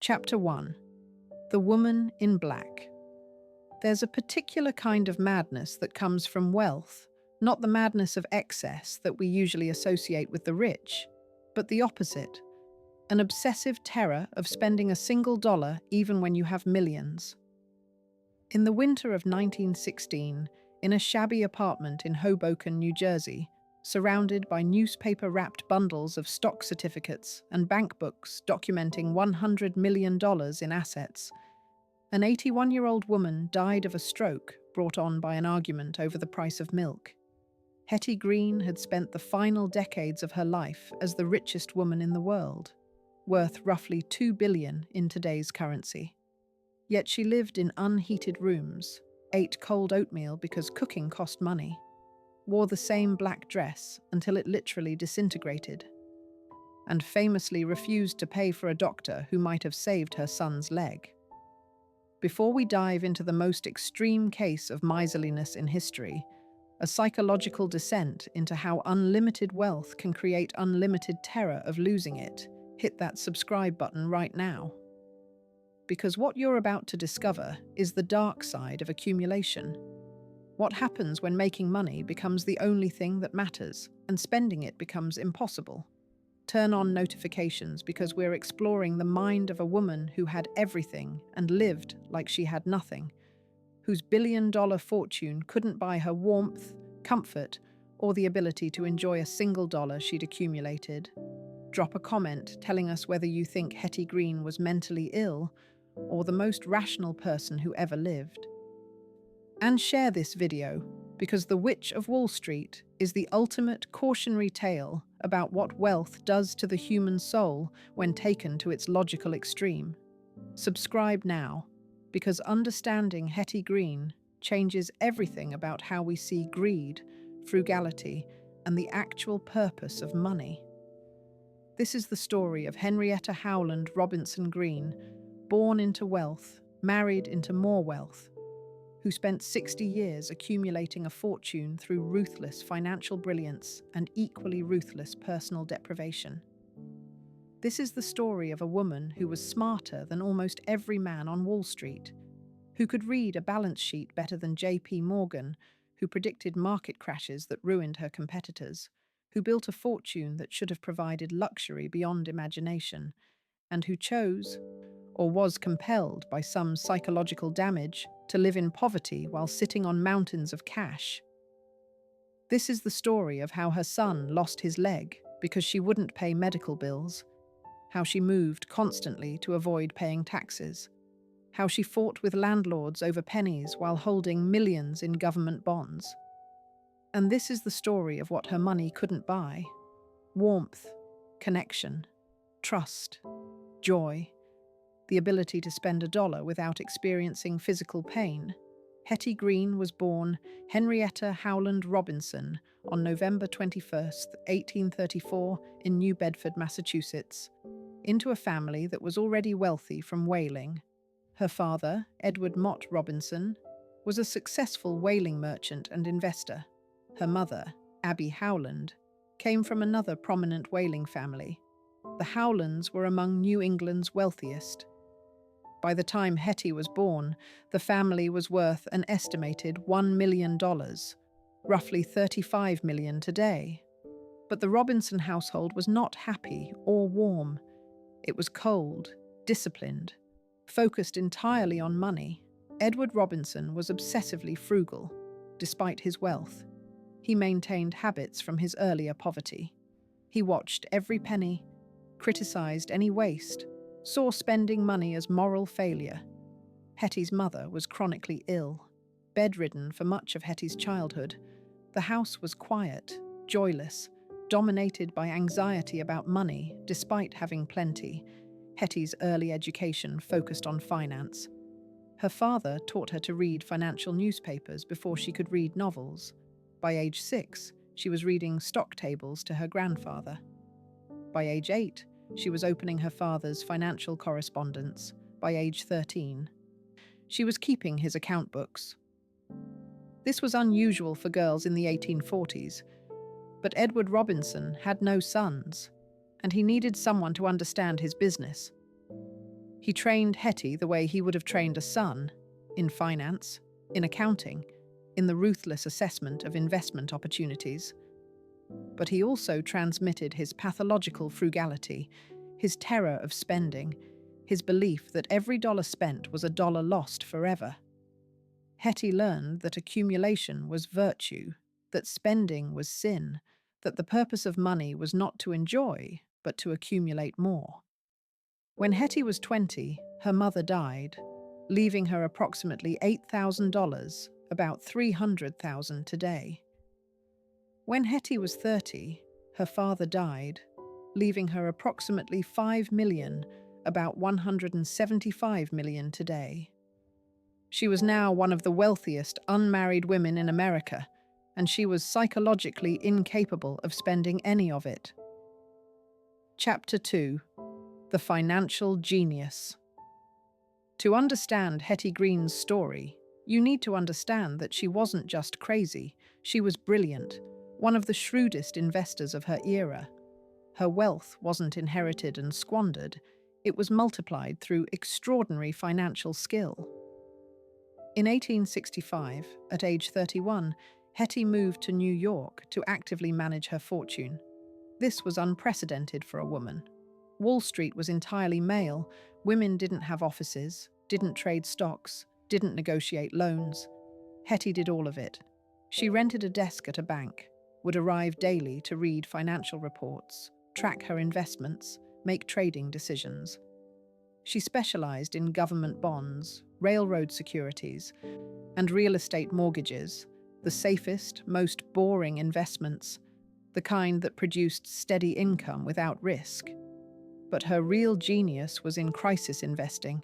Chapter 1. The Woman in Black. There's a particular kind of madness that comes from wealth, not the madness of excess that we usually associate with the rich, but the opposite, an obsessive terror of spending a single dollar even when you have millions. In the winter of 1916, in a shabby apartment in Hoboken, New Jersey, surrounded by newspaper-wrapped bundles of stock certificates and bank books documenting $100 million in assets, an 81-year-old woman died of a stroke brought on by an argument over the price of milk. Hetty Green had spent the final decades of her life as the richest woman in the world, worth roughly $2 billion in today's currency. Yet she lived in unheated rooms, ate cold oatmeal because cooking cost money, wore the same black dress until it literally disintegrated, and famously refused to pay for a doctor who might have saved her son's leg. Before we dive into the most extreme case of miserliness in history, a psychological descent into how unlimited wealth can create unlimited terror of losing it, hit that subscribe button right now. Because what you're about to discover is the dark side of accumulation. What happens when making money becomes the only thing that matters and spending it becomes impossible? Turn on notifications because we're exploring the mind of a woman who had everything and lived like she had nothing, whose billion-dollar fortune couldn't buy her warmth, comfort, or the ability to enjoy a single dollar she'd accumulated. Drop a comment telling us whether you think Hetty Green was mentally ill or the most rational person who ever lived. And share this video, because The Witch of Wall Street is the ultimate cautionary tale about what wealth does to the human soul when taken to its logical extreme. Subscribe now, because understanding Hetty Green changes everything about how we see greed, frugality, and the actual purpose of money. This is the story of Henrietta Howland Robinson Green, born into wealth, married into more wealth, who spent 60 years accumulating a fortune through ruthless financial brilliance and equally ruthless personal deprivation. This is the story of a woman who was smarter than almost every man on Wall Street, who could read a balance sheet better than J.P. Morgan, who predicted market crashes that ruined her competitors, who built a fortune that should have provided luxury beyond imagination, and who chose, or was compelled by some psychological damage, to live in poverty while sitting on mountains of cash. This is the story of how her son lost his leg because she wouldn't pay medical bills, how she moved constantly to avoid paying taxes, how she fought with landlords over pennies while holding millions in government bonds. And this is the story of what her money couldn't buy: warmth, connection, trust, joy, the ability to spend a dollar without experiencing physical pain. Hetty Green was born Henrietta Howland Robinson on November 21st, 1834, in New Bedford, Massachusetts, into a family that was already wealthy from whaling. Her father, Edward Mott Robinson, was a successful whaling merchant and investor. Her mother, Abby Howland, came from another prominent whaling family. The Howlands were among New England's wealthiest. By the time Hetty was born, the family was worth an estimated $1 million, roughly $35 million today. But the Robinson household was not happy or warm. It was cold, disciplined, focused entirely on money. Edward Robinson was obsessively frugal, despite his wealth. He maintained habits from his earlier poverty. He watched every penny, criticized any waste, saw spending money as moral failure. Hetty's mother was chronically ill, bedridden for much of Hetty's childhood. The house was quiet, joyless, dominated by anxiety about money despite having plenty. Hetty's early education focused on finance. Her father taught her to read financial newspapers before she could read novels. By age 6, she was reading stock tables to her grandfather. By age 8, she was opening her father's financial correspondence. By age 13, she was keeping his account books. This was unusual for girls in the 1840s, but Edward Robinson had no sons, and he needed someone to understand his business. He trained Hetty the way he would have trained a son, in finance, in accounting, in the ruthless assessment of investment opportunities. But he also transmitted his pathological frugality, his terror of spending, his belief that every dollar spent was a dollar lost forever. Hetty learned that accumulation was virtue, that spending was sin, that the purpose of money was not to enjoy, but to accumulate more. When Hetty was 20, her mother died, leaving her approximately $8,000, about $300,000 today. When Hetty was 30, her father died, leaving her approximately $5 million, about $175 million today. She was now one of the wealthiest unmarried women in America, and she was psychologically incapable of spending any of it. Chapter 2: The Financial Genius. To understand Hetty Green's story, you need to understand that she wasn't just crazy, she was brilliant, one of the shrewdest investors of her era. Her wealth wasn't inherited and squandered, it was multiplied through extraordinary financial skill. In 1865, at age 31, Hetty moved to New York to actively manage her fortune. This was unprecedented for a woman. Wall Street was entirely male, women didn't have offices, didn't trade stocks, didn't negotiate loans. Hetty did all of it. She rented a desk at a bank, would arrive daily to read financial reports, track her investments, make trading decisions. She specialized in government bonds, railroad securities, and real estate mortgages, the safest, most boring investments, the kind that produced steady income without risk. But her real genius was in crisis investing.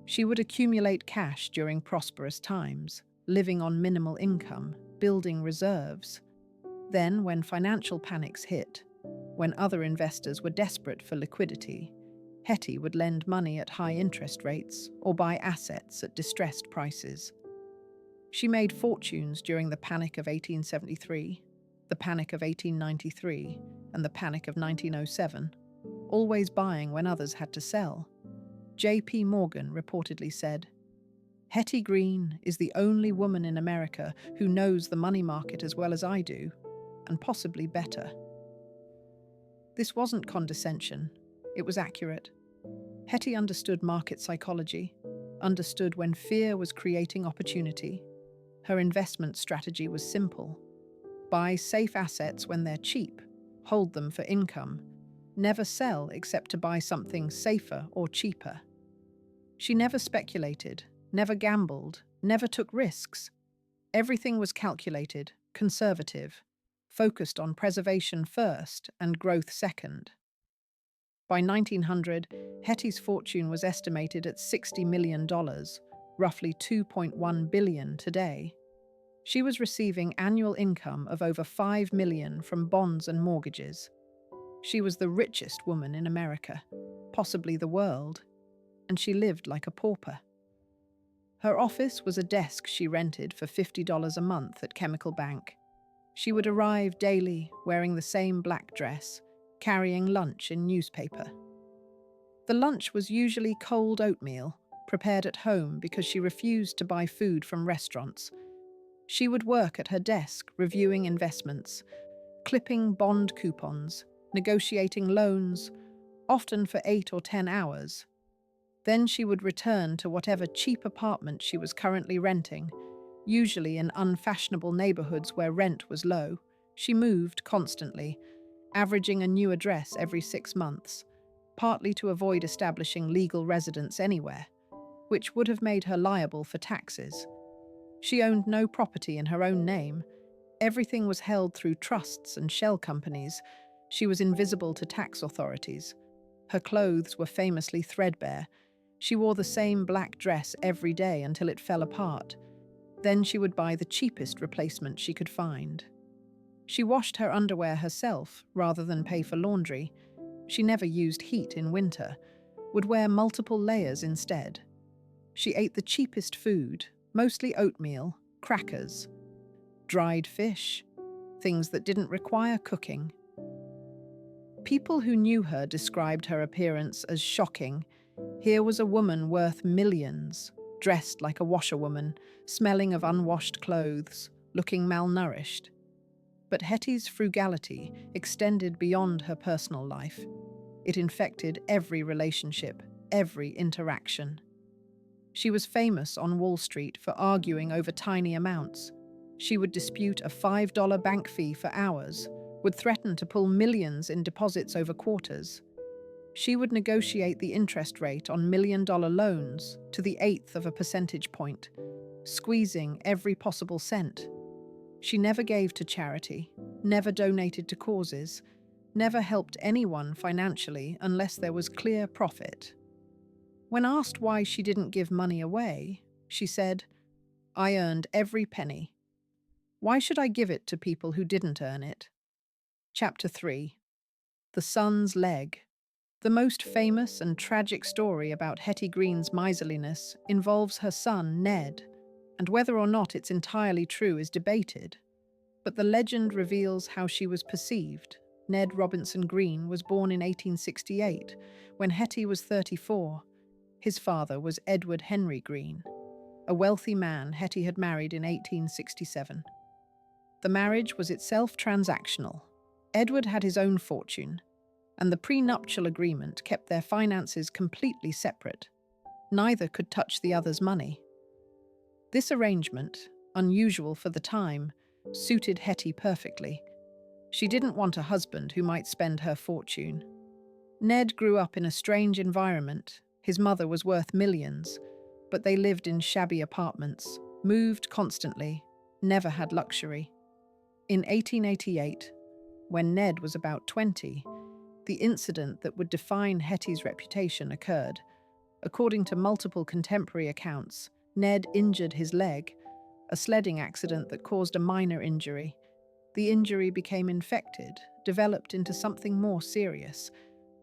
She would accumulate cash during prosperous times, living on minimal income, building reserves. Then, when financial panics hit, when other investors were desperate for liquidity, Hetty would lend money at high interest rates or buy assets at distressed prices. She made fortunes during the Panic of 1873, the Panic of 1893, and the Panic of 1907, always buying when others had to sell. J.P. Morgan reportedly said, "Hetty Green is the only woman in America who knows the money market as well as I do, and possibly better." This wasn't condescension, it was accurate. Hetty understood market psychology, understood when fear was creating opportunity. Her investment strategy was simple. Buy safe assets when they're cheap, hold them for income, never sell except to buy something safer or cheaper. She never speculated, never gambled, never took risks. Everything was calculated, conservative, focused on preservation first and growth second. By 1900, Hetty's fortune was estimated at $60 million, roughly $2.1 billion today. She was receiving annual income of over $5 million from bonds and mortgages. She was the richest woman in America, possibly the world, and she lived like a pauper. Her office was a desk she rented for $50 a month at Chemical Bank. She would arrive daily wearing the same black dress, carrying lunch in newspaper. The lunch was usually cold oatmeal, prepared at home because she refused to buy food from restaurants. She would work at her desk reviewing investments, clipping bond coupons, negotiating loans, often for 8 or 10 hours. Then she would return to whatever cheap apartment she was currently renting, usually in unfashionable neighborhoods where rent was low. She moved constantly, averaging a new address every 6 months, partly to avoid establishing legal residence anywhere, which would have made her liable for taxes. She owned no property in her own name. Everything was held through trusts and shell companies. She was invisible to tax authorities. Her clothes were famously threadbare. She wore the same black dress every day until it fell apart. Then she would buy the cheapest replacement she could find. She washed her underwear herself rather than pay for laundry. She never used heat in winter, would wear multiple layers instead. She ate the cheapest food, mostly oatmeal, crackers, dried fish, things that didn't require cooking. People who knew her described her appearance as shocking, Here was a woman worth millions, dressed like a washerwoman, smelling of unwashed clothes, looking malnourished. But Hetty's frugality extended beyond her personal life. It infected every relationship, every interaction. She was famous on Wall Street for arguing over tiny amounts. She would dispute a $5 bank fee for hours, would threaten to pull millions in deposits over quarters. She would negotiate the interest rate on million-dollar loans to the eighth of a percentage point, squeezing every possible cent. She never gave to charity, never donated to causes, never helped anyone financially unless there was clear profit. When asked why she didn't give money away, she said, "I earned every penny. Why should I give it to people who didn't earn it?" Chapter 3. The Son's Leg. The most famous and tragic story about Hetty Green's miserliness involves her son, Ned, and whether or not it's entirely true is debated. But the legend reveals how she was perceived. Ned Robinson Green was born in 1868, when Hetty was 34. His father was Edward Henry Green, a wealthy man Hetty had married in 1867. The marriage was itself transactional. Edward had his own fortune, and the prenuptial agreement kept their finances completely separate. Neither could touch the other's money. This arrangement, unusual for the time, suited Hetty perfectly. She didn't want a husband who might spend her fortune. Ned grew up in a strange environment. His mother was worth millions, but they lived in shabby apartments, moved constantly, never had luxury. In 1888, when Ned was about 20, the incident that would define Hetty's reputation occurred. According to multiple contemporary accounts, Ned injured his leg, a sledding accident that caused a minor injury. The injury became infected, developed into something more serious,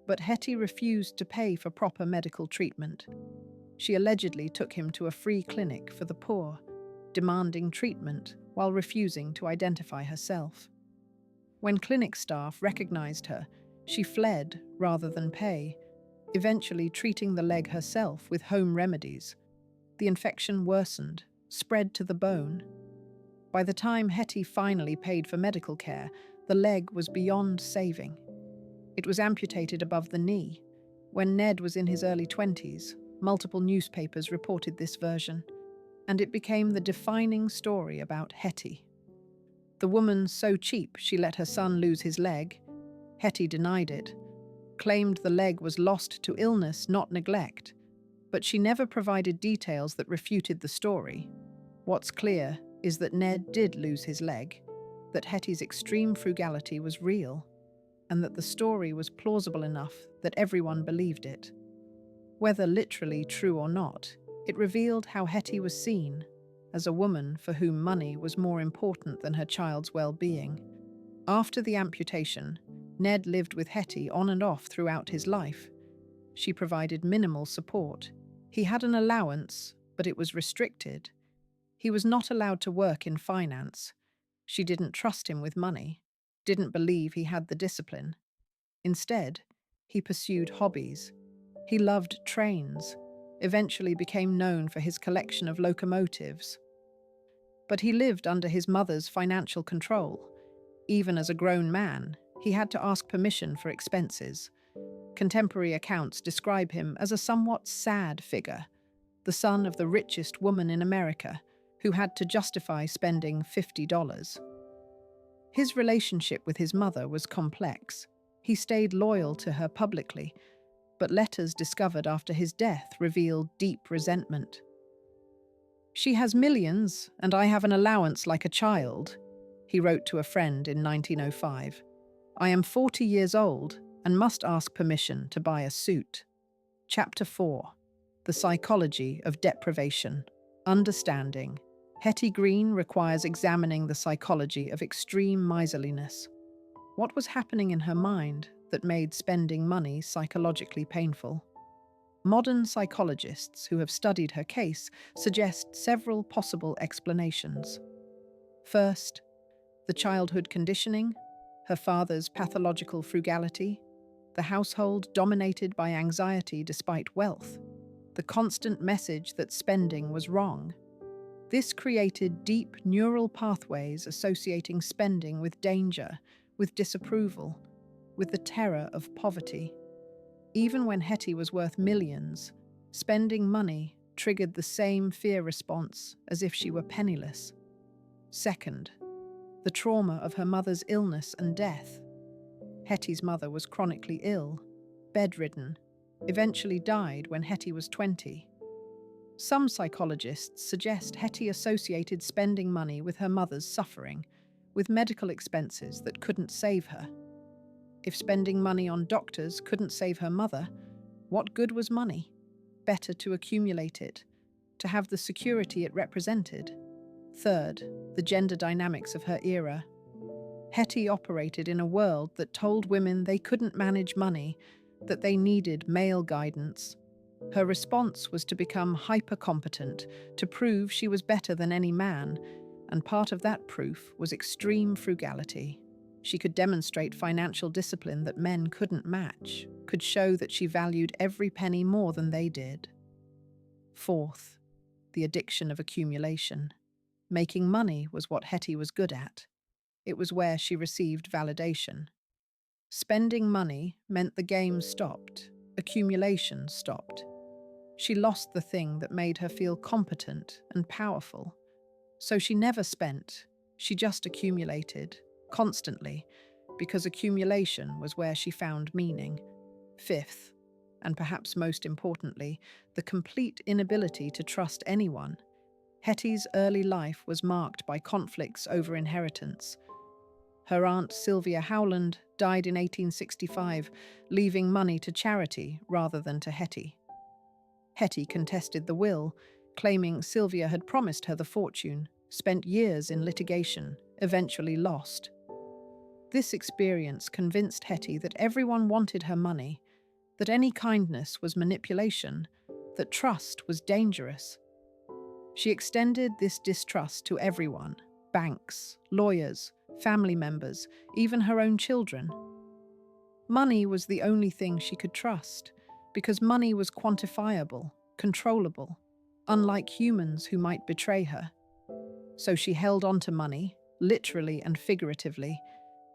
but Hetty refused to pay for proper medical treatment. She allegedly took him to a free clinic for the poor, demanding treatment while refusing to identify herself. When clinic staff recognized her, she fled rather than pay, eventually treating the leg herself with home remedies. The infection worsened, spread to the bone. By the time Hetty finally paid for medical care, the leg was beyond saving. It was amputated above the knee. When Ned was in his early 20s, multiple newspapers reported this version, and it became the defining story about Hetty. The woman so cheap she let her son lose his leg. Hetty denied it, claimed the leg was lost to illness, not neglect, but she never provided details that refuted the story. What's clear is that Ned did lose his leg, that Hetty's extreme frugality was real, and that the story was plausible enough that everyone believed it. Whether literally true or not, it revealed how Hetty was seen, as a woman for whom money was more important than her child's well-being. After the amputation, Ned lived with Hetty on and off throughout his life. She provided minimal support. He had an allowance, but it was restricted. He was not allowed to work in finance. She didn't trust him with money, didn't believe he had the discipline. Instead, he pursued hobbies. He loved trains, eventually became known for his collection of locomotives. But he lived under his mother's financial control. Even as a grown man, he had to ask permission for expenses. Contemporary accounts describe him as a somewhat sad figure, the son of the richest woman in America, who had to justify spending $50. His relationship with his mother was complex. He stayed loyal to her publicly, but letters discovered after his death revealed deep resentment. "She has millions, and I have an allowance like a child," he wrote to a friend in 1905. "I am 40 years old and must ask permission to buy a suit." Chapter 4. The Psychology of Deprivation. Understanding. Hetty Green requires examining the psychology of extreme miserliness. What was happening in her mind that made spending money psychologically painful? Modern psychologists who have studied her case suggest several possible explanations. First, the childhood conditioning, her father's pathological frugality, the household dominated by anxiety despite wealth. the constant message that spending was wrong. This created deep neural pathways associating spending with danger, with disapproval, with the terror of poverty. Even when Hetty was worth millions, spending money triggered the same fear response as if she were penniless. Second, the trauma of her mother's illness and death. Hetty's mother was chronically ill, bedridden, eventually died when Hetty was 20. Some psychologists suggest Hetty associated spending money with her mother's suffering, with medical expenses that couldn't save her. If spending money on doctors couldn't save her mother, what good was money? Better to accumulate it, to have the security it represented. Third, the gender dynamics of her era. Hetty operated in a world that told women they couldn't manage money, that they needed male guidance. Her response was to become hyper-competent, to prove she was better than any man, and part of that proof was extreme frugality. She could demonstrate financial discipline that men couldn't match, could show that she valued every penny more than they did. Fourth, the addiction of accumulation. Making money was what Hetty was good at. It was where she received validation. Spending money meant the game stopped, accumulation stopped. She lost the thing that made her feel competent and powerful. So she never spent, she just accumulated, constantly, because accumulation was where she found meaning. Fifth, and perhaps most importantly, the complete inability to trust anyone. Hetty's early life was marked by conflicts over inheritance. Her aunt Sylvia Howland died in 1865, leaving money to charity rather than to Hetty. Hetty contested the will, claiming Sylvia had promised her the fortune, spent years in litigation, eventually lost. This experience convinced Hetty that everyone wanted her money, that any kindness was manipulation, that trust was dangerous. She extended this distrust to everyone: banks, lawyers, family members, even her own children. Money was the only thing she could trust, because money was quantifiable, controllable, unlike humans who might betray her. So she held on to money, literally and figuratively.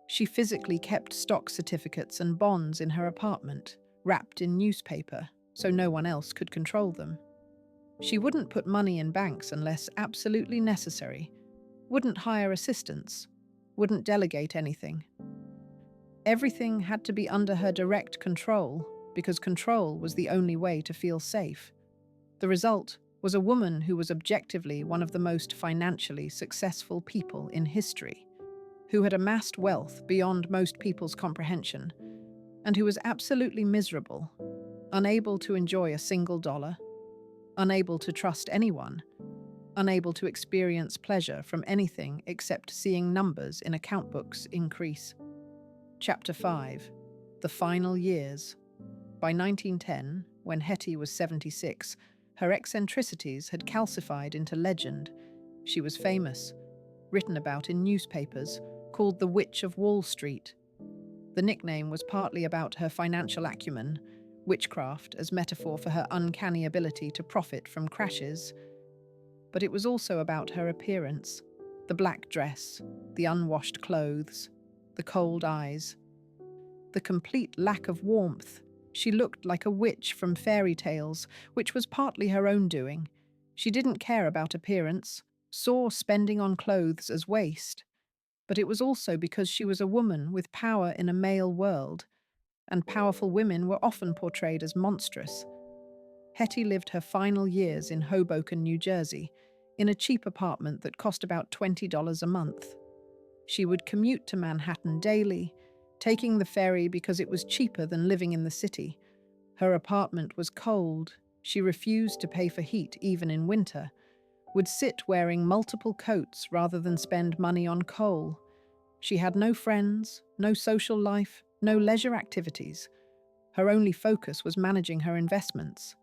She physically kept stock certificates and bonds in her apartment, wrapped in newspaper, so no one else could control them. She wouldn't put money in banks unless absolutely necessary, wouldn't hire assistants, wouldn't delegate anything. Everything had to be under her direct control, because control was the only way to feel safe. The result was a woman who was objectively one of the most financially successful people in history, who had amassed wealth beyond most people's comprehension, and who was absolutely miserable, unable to enjoy a single dollar, unable to trust anyone, unable to experience pleasure from anything except seeing numbers in account books increase. Chapter 5. The Final Years. By 1910, when Hetty was 76, her eccentricities had calcified into legend. She was famous, written about in newspapers, called the Witch of Wall Street. The nickname was partly about her financial acumen, witchcraft as metaphor for her uncanny ability to profit from crashes, but it was also about her appearance: the black dress, the unwashed clothes, the cold eyes, the complete lack of warmth. She looked like a witch from fairy tales, which was partly her own doing. She didn't care about appearance, saw spending on clothes as waste. But it was also because she was a woman with power in a male world, and powerful women were often portrayed as monstrous. Hetty lived her final years in Hoboken, New Jersey, in a cheap apartment that cost about $20 a month. She would commute to Manhattan daily, taking the ferry because it was cheaper than living in the city. Her apartment was cold. She refused to pay for heat even in winter, would sit wearing multiple coats rather than spend money on coal. She had no friends, no social life, no leisure activities. Her only focus was managing her investments.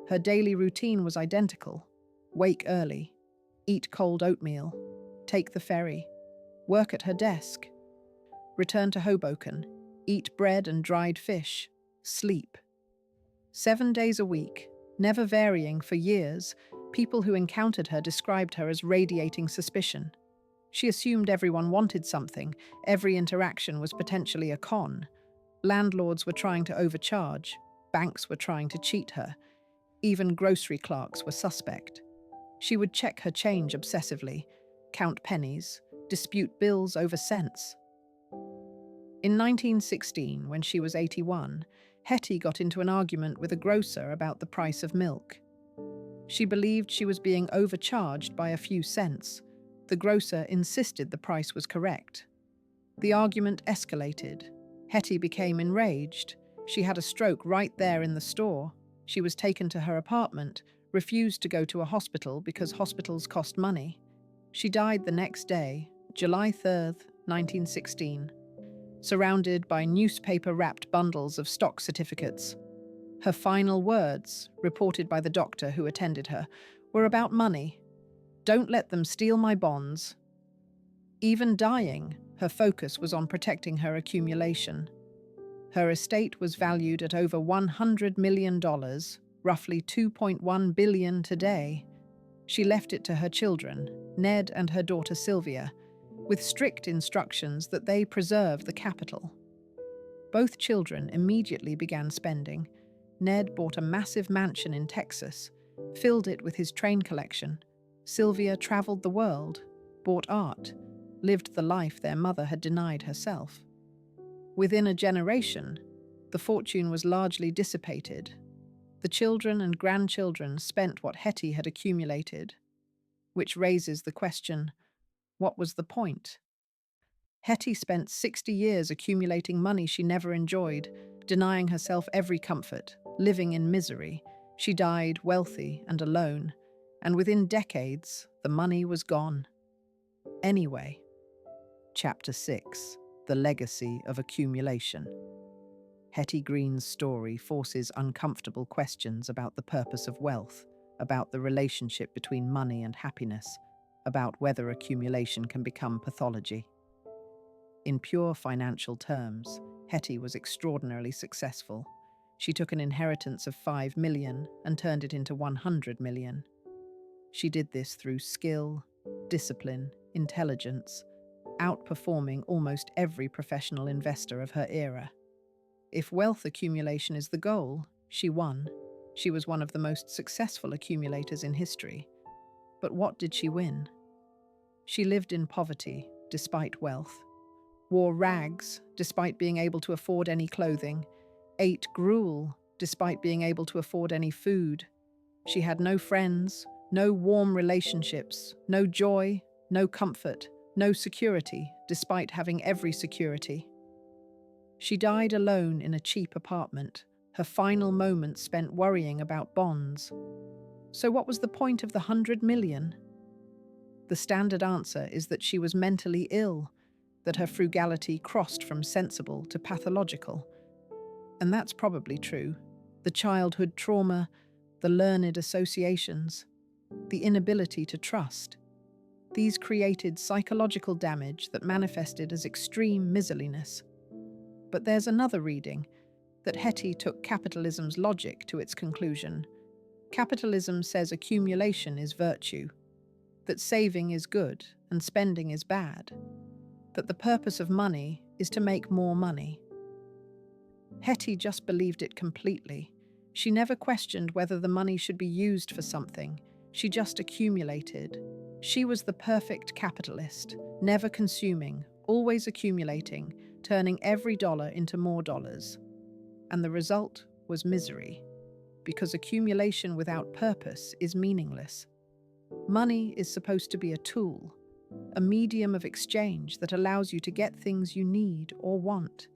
Her daily routine was identical: wake early, eat cold oatmeal, take the ferry, work at her desk, return to Hoboken, eat bread and dried fish, sleep. 7 days a week, Never varying for years, people who encountered her described her as radiating suspicion. She assumed everyone wanted something, every interaction was potentially a con. Landlords were trying to overcharge, banks were trying to cheat her, even grocery clerks were suspect. She would check her change obsessively, count pennies, dispute bills over cents. In 1916, when she was 81, Hetty got into an argument with a grocer about the price of milk. She believed she was being overcharged by a few cents. The grocer insisted the price was correct. The argument escalated. Hetty became enraged. She had a stroke right there in the store. She was taken to her apartment, refused to go to a hospital because hospitals cost money. She died the next day, July 3rd, 1916, surrounded by newspaper-wrapped bundles of stock certificates. Her final words, reported by the doctor who attended her, were about money. "Don't let them steal my bonds." Even dying, her focus was on protecting her accumulation. Her estate was valued at over $100 million, roughly $2.1 billion today. She left it to her children, Ned and her daughter Sylvia, with strict instructions that they preserve the capital. Both children immediately began spending. Ned bought a massive mansion in Texas, filled it with his train collection. Sylvia traveled the world, bought art, lived the life their mother had denied herself. Within a generation, the fortune was largely dissipated. The children and grandchildren spent what Hetty had accumulated, which raises the question, what was the point? Hetty spent 60 years accumulating money she never enjoyed, denying herself every comfort, living in misery. She died wealthy and alone, and within decades, the money was gone. Anyway, Chapter 6, The Legacy of Accumulation. Hetty Green's story forces uncomfortable questions about the purpose of wealth, about the relationship between money and happiness, about whether accumulation can become pathology. In pure financial terms, Hetty was extraordinarily successful. She took an inheritance of $5 million and turned it into $100 million. She did this through skill, discipline, intelligence, outperforming almost every professional investor of her era. If wealth accumulation is the goal, she won. She was one of the most successful accumulators in history. But what did she win? She lived in poverty, despite wealth, wore rags, despite being able to afford any clothing, ate gruel, despite being able to afford any food. She had no friends, no warm relationships, no joy, no comfort, no security, despite having every security. She died alone in a cheap apartment, her final moments spent worrying about bonds. So what was the point of the $100 million? The standard answer is that she was mentally ill, that her frugality crossed from sensible to pathological. And that's probably true. The childhood trauma, the learned associations, the inability to trust. These created psychological damage that manifested as extreme miserliness. But there's another reading, that Hetty took capitalism's logic to its conclusion. Capitalism says accumulation is virtue, that saving is good and spending is bad, that the purpose of money is to make more money. Hetty just believed it completely. She never questioned whether the money should be used for something. She just accumulated. She was the perfect capitalist, never consuming, always accumulating, turning every dollar into more dollars. And the result was misery, because accumulation without purpose is meaningless. Money is supposed to be a tool, a medium of exchange that allows you to get things you need or want.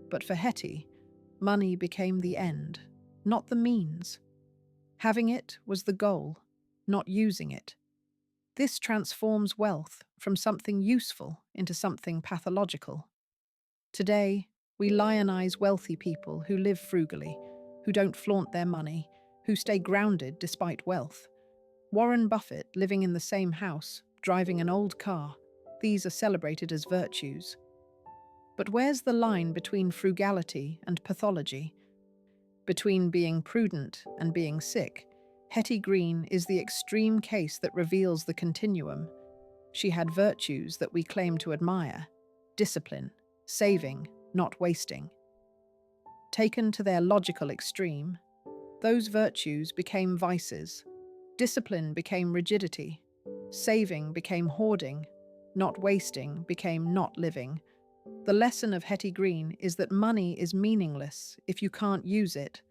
But for Hetty, money became the end, not the means. Having it was the goal, not using it. This transforms wealth from something useful into something pathological. Today, we lionize wealthy people who live frugally, who don't flaunt their money, who stay grounded despite wealth. Warren Buffett living in the same house, driving an old car, these are celebrated as virtues. But where's the line between frugality and pathology? Between being prudent and being sick, Hetty Green is the extreme case that reveals the continuum. She had virtues that we claim to admire: discipline, saving, not wasting. Taken to their logical extreme, those virtues became vices. Discipline became rigidity. Saving became hoarding. Not wasting became not living. The lesson of Hetty Green is that money is meaningless if you can't use it.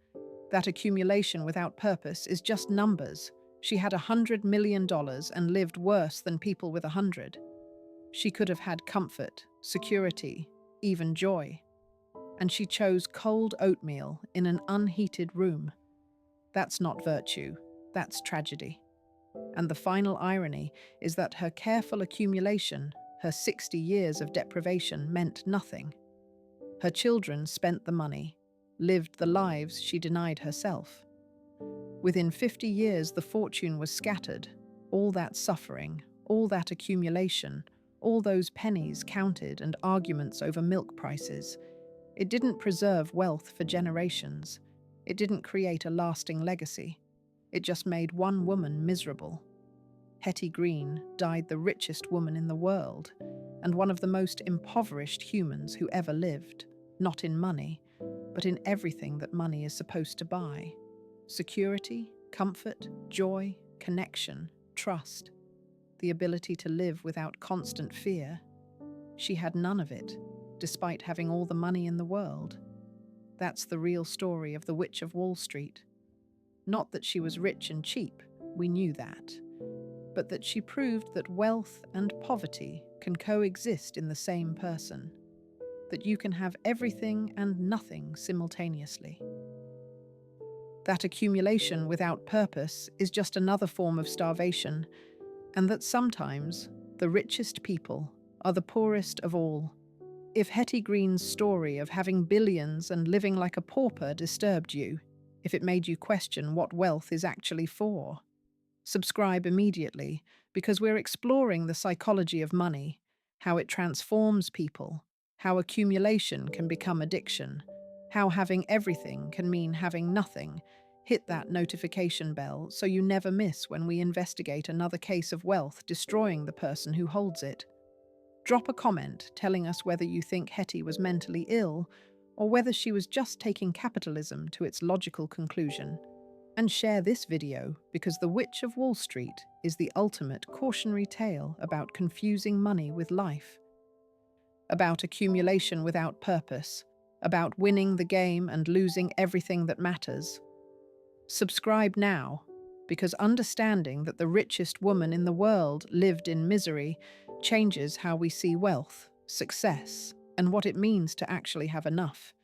That accumulation without purpose is just numbers. She had $100 million and lived worse than people with 100. She could have had comfort, security, even joy. And she chose cold oatmeal in an unheated room. That's not virtue, that's tragedy. And the final irony is that her careful accumulation, her 60 years of deprivation, meant nothing. Her children spent the money, lived the lives she denied herself. Within 50 years, the fortune was scattered. All that suffering, all that accumulation, all those pennies counted and arguments over milk prices. It didn't preserve wealth for generations. It didn't create a lasting legacy. It just made one woman miserable. Hetty Green died the richest woman in the world, and one of the most impoverished humans who ever lived, not in money, but in everything that money is supposed to buy: security, comfort, joy, connection, trust, the ability to live without constant fear. She had none of it, despite having all the money in the world. That's the real story of the Witch of Wall Street. Not that she was rich and cheap, we knew that, but that she proved that wealth and poverty can coexist in the same person, that you can have everything and nothing simultaneously. That accumulation without purpose is just another form of starvation, and that sometimes the richest people are the poorest of all. If Hetty Green's story of having billions and living like a pauper disturbed you, if it made you question what wealth is actually for, subscribe immediately, because we're exploring the psychology of money, how it transforms people, how accumulation can become addiction, how having everything can mean having nothing. Hit that notification bell so you never miss when we investigate another case of wealth destroying the person who holds it. Drop a comment telling us whether you think Hetty was mentally ill or whether she was just taking capitalism to its logical conclusion. And share this video because The Witch of Wall Street is the ultimate cautionary tale about confusing money with life, about accumulation without purpose, about winning the game and losing everything that matters. Subscribe now, because understanding that the richest woman in the world lived in misery changes how we see wealth, success, and what it means to actually have enough.